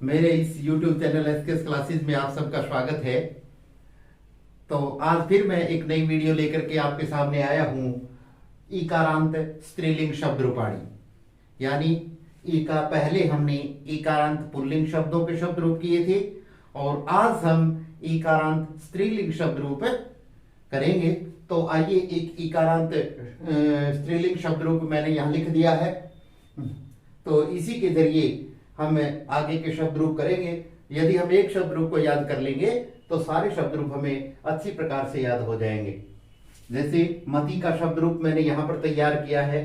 मेरे इस YouTube channel SKS classes में आप सबका स्वागत है। तो आज फिर मैं एक नई वीडियो लेकर के आपके सामने आया हूँ। ईकारांत स्त्रीलिंग शब्द रूपाणी, यानी ईका पहले हमने ईकारांत पुल्लिंग शब्दों के शब्द रूप किए थे और आज हम ईकारांत स्त्रीलिंग शब्द रूप करेंगे। तो आइए, एक ईकारांत स्त्रीलिंग शब्द रूप मैंने यहाँ लिख दिया है, तो इसी के जरिए हम आगे के शब्द रूप करेंगे। यदि हम एक शब्द रूप को याद कर लेंगे तो सारे शब्द रूप हमें अच्छी प्रकार से याद हो जाएंगे। जैसे मति का शब्द रूप मैंने यहाँ पर तैयार किया है।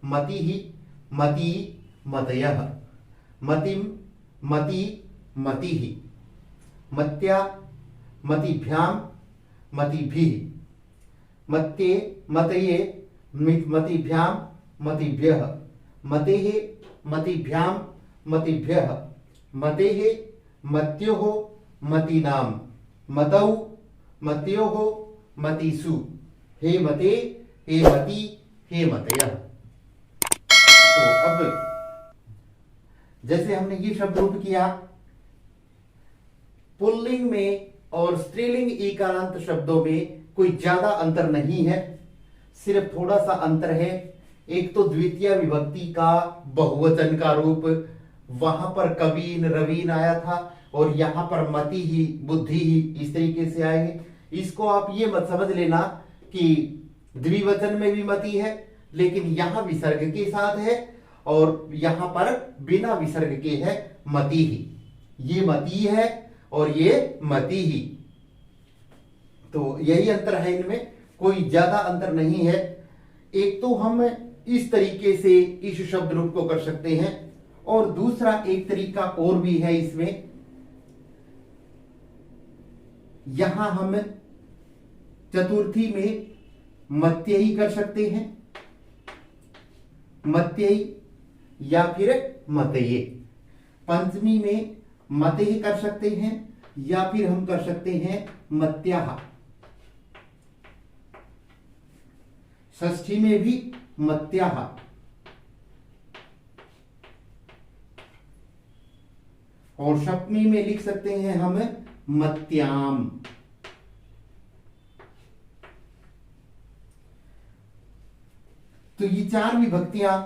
मति ही, मति, मतयः, मतिम, मति, मति ही, मत्या, मतिभ्याम, मतिभिः, मत्ये, मतये, मतिभ्याम, मतिभ्यः, मतेः, मतिभ्याम, मतिभ्यः, मतेः, मत्योः, मतीनां, मतौ, मत्योः, मतिषु, हे मते, हे मति, हे मतयः। तो अब जैसे हमने ये शब्द रूप किया, पुल्लिंग में और स्त्रीलिंग ईकारांत शब्दों में कोई ज्यादा अंतर नहीं है, सिर्फ थोड़ा सा अंतर है। एक तो द्वितीय विभक्ति का बहुवचन का रूप, वहां पर कवीन रवीन आया था और यहां पर मति ही, बुद्धि ही इस तरीके से आएंगे। इसको आप ये मत समझ लेना कि द्विवचन में भी मति है, लेकिन यहां विसर्ग के साथ है और यहां पर बिना विसर्ग के है मति ही। ये मति है और ये मति ही, तो यही अंतर है इनमें, कोई ज्यादा अंतर नहीं है। एक तो हम इस तरीके से इस शब्द रूप को कर सकते हैं और दूसरा एक तरीका और भी है इसमें। यहां हम चतुर्थी में मत्यई कर सकते हैं, मत्यई या फिर मतये। पंचमी में मतये कर सकते हैं या फिर हम कर सकते हैं मत्याः। षष्ठी में भी मत्याः, और सप्तमी में लिख सकते हैं हम मत्याम। तो ये चार विभक्तियां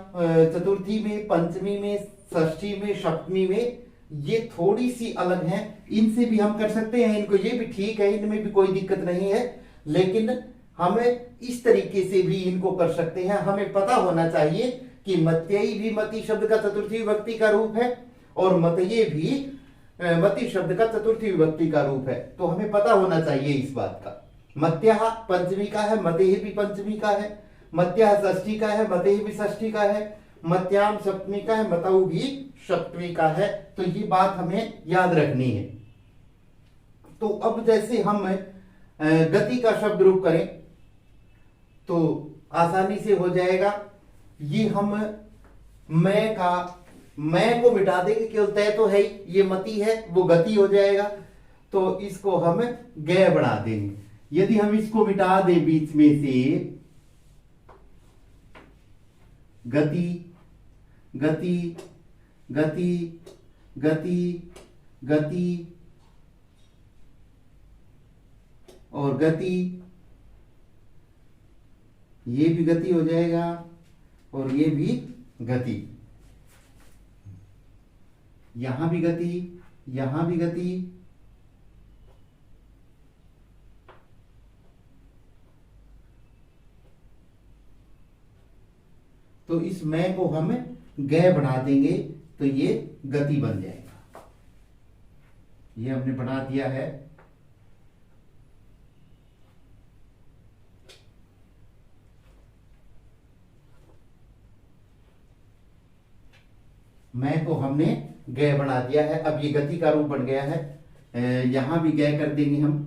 चतुर्थी में, पंचमी में, षष्ठी में, सप्तमी में, ये थोड़ी सी अलग हैं। इनसे भी हम कर सकते हैं, इनको ये भी ठीक है, इनमें भी कोई दिक्कत नहीं है, लेकिन हमें इस तरीके से भी इनको कर सकते हैं। हमें पता होना चाहिए कि मत्यई भी मति शब्द का चतुर्थी विभक्ति का रूप है और मतये भी मति शब्द का चतुर्थी विभक्ति का रूप है, तो हमें पता होना चाहिए इस बात का। मत्याः पंचमी का है, मतेः भी पंचमी का है, मत्याः षष्ठी का है, मतेः भी षष्ठी का है, मत्याम सप्तमी का है, मतौ भी सप्तमी का है। तो ये बात हमें याद रखनी है। तो अब जैसे हम गति का शब्द रूप करें तो आसानी से हो जाएगा। ये हम मैं को मिटा देंगे, केवल तय तो है ही, ये मति है, वो गति हो जाएगा, तो इसको हम गय बना देंगे। यदि हम इसको मिटा दें बीच में से, गति, गति, गति, गति, गति और गति, ये भी गति हो जाएगा और ये भी गति, यहां भी गति, यहां भी गति, तो इस मैं को हम गय बना देंगे तो ये गति बन जाएगा। ये हमने बना दिया है। मैं को हमने गय बना दिया है, अब ये गति का रूप बन गया है। यहां भी गय कर देंगे हम।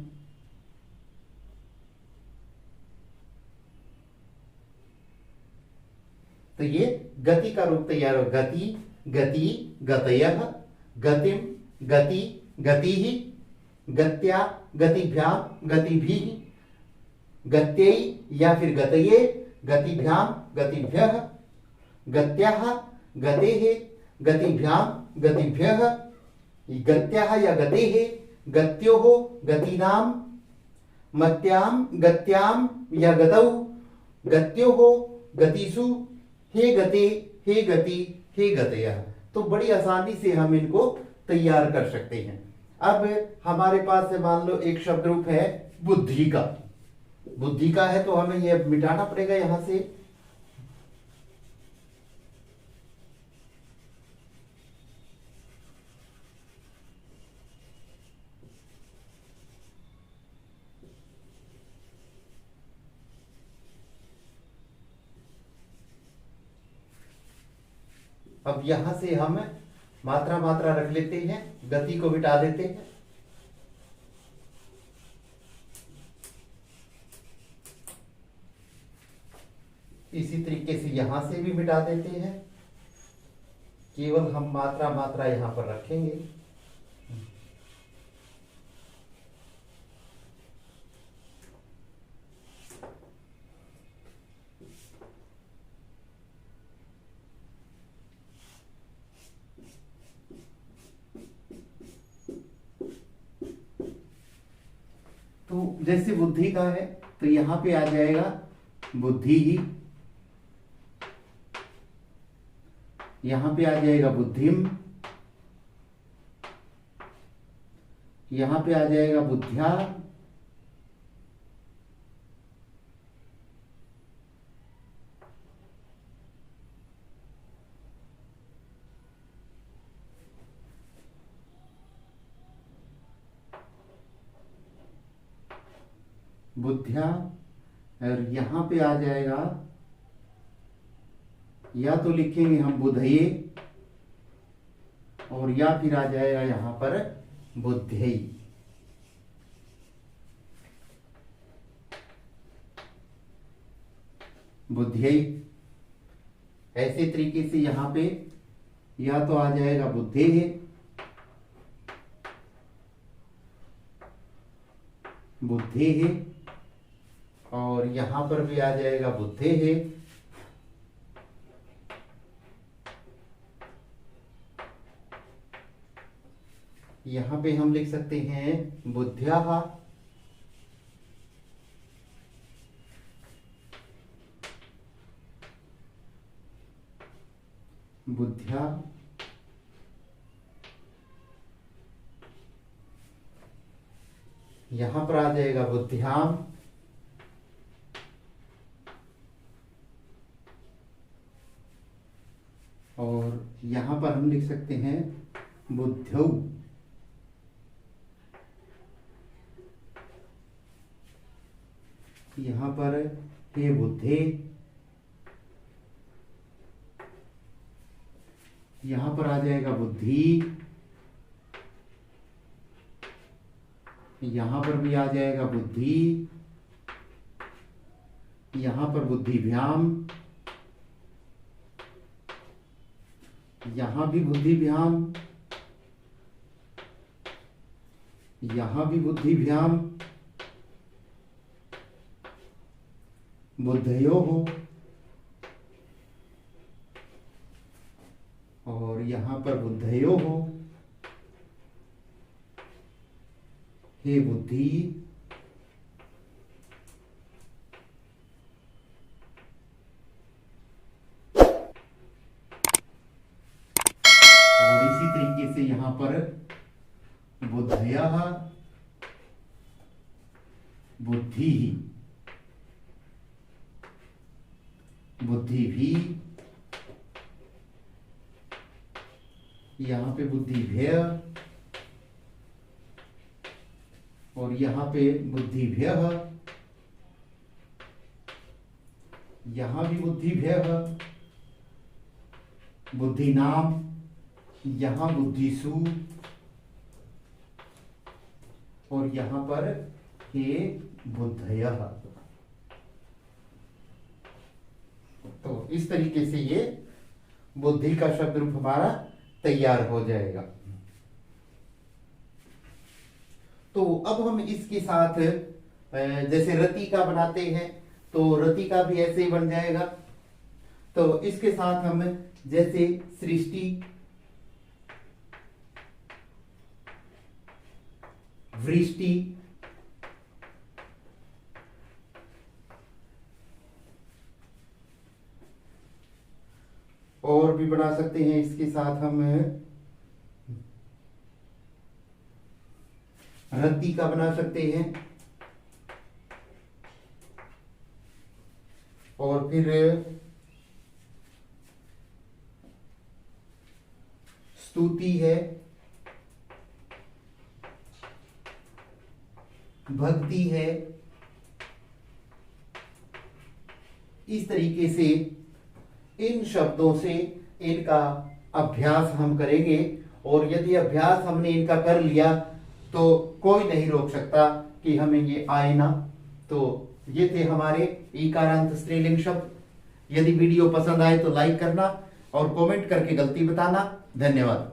तो ये गति का रूप तैयार हो। गति, गति, गतयः, गतिम, गति, गतिः, गत्या, गतिभ्याम, गतिभिः, गत्यै या फिर गतये, गतिभ्याम, गतिभ्यः, गत्याः, गतेः, गतिभ्याम, गतिभ्यः, गत्याः या गतेः, गत्योः गतीनां, मत्यां गत्यां या गतौ, गत्योः गतिषु, हे गते, हे गति, हे गतयः। तो बड़ी आसानी से हम इनको तैयार कर सकते हैं। अब हमारे पास से मान लो एक शब्द रूप है बुद्धि का। बुद्धि का है तो हमें यह मिटाना पड़ेगा यहां से। अब यहां से हम मात्रा मात्रा रख लेते हैं, गति को मिटा देते हैं। इसी तरीके से यहां से भी मिटा देते हैं, केवल हम मात्रा मात्रा यहां पर रखेंगे। तो जैसे बुद्धि का है तो यहां पे आ जाएगा बुद्धि ही, यहां पे आ जाएगा बुद्धिम, यहां पे आ जाएगा बुद्ध्या, बुद्ध्या, और यहां पे आ जाएगा, या तो लिखेंगे हम बुधये, और या फिर आ जाएगा यहां पर बुद्धि। बुद्धि ऐसे तरीके से यहां पे या तो आ जाएगा बुद्धे है, बुद्धे है, और यहां पर भी आ जाएगा बुद्धे है, यहां पे हम लिख सकते हैं बुद्ध्याः, बुद्ध्या, यहां पर आ जाएगा बुद्ध्याम, और यहां पर हम लिख सकते हैं बुद्धौ। यहां पर हे बुद्धे, यहां पर आ जाएगा बुद्धि, यहां पर भी आ जाएगा बुद्धि, यहां पर बुद्धिभ्याम, यहां भी बुद्धिभ्याम, यहां भी बुद्धिभ्याम, बुद्धयोः, और यहां पर बुद्धयोः, हे बुद्धि, और इसी तरीके से यहां पर बुद्धयः, बुद्धि, बुद्धि भी, यहां पे बुद्धिभ्य, और यहां पे बुद्धिभ्यः, यहां भी बुद्धिभ्यः, बुद्धिनाम, यहां बुद्धिषु, और यहां पर हे बुद्धयः। तो इस तरीके से ये बुद्धि का शब्द रूप हमारा तैयार हो जाएगा। तो अब हम इसके साथ जैसे रति का बनाते हैं तो रति का भी ऐसे ही बन जाएगा। तो इसके साथ हम जैसे सृष्टि, वृष्टि, और भी बना सकते हैं इसके साथ हम रद्दी का बना सकते हैं, और फिर स्तुति है, भक्ति है। इस तरीके से इन शब्दों से इनका अभ्यास हम करेंगे, और यदि अभ्यास हमने इनका कर लिया तो कोई नहीं रोक सकता कि हमें ये आए ना। तो ये थे हमारे ईकारांत स्त्रीलिंग शब्द। यदि वीडियो पसंद आए तो लाइक करना और कमेंट करके गलती बताना। धन्यवाद।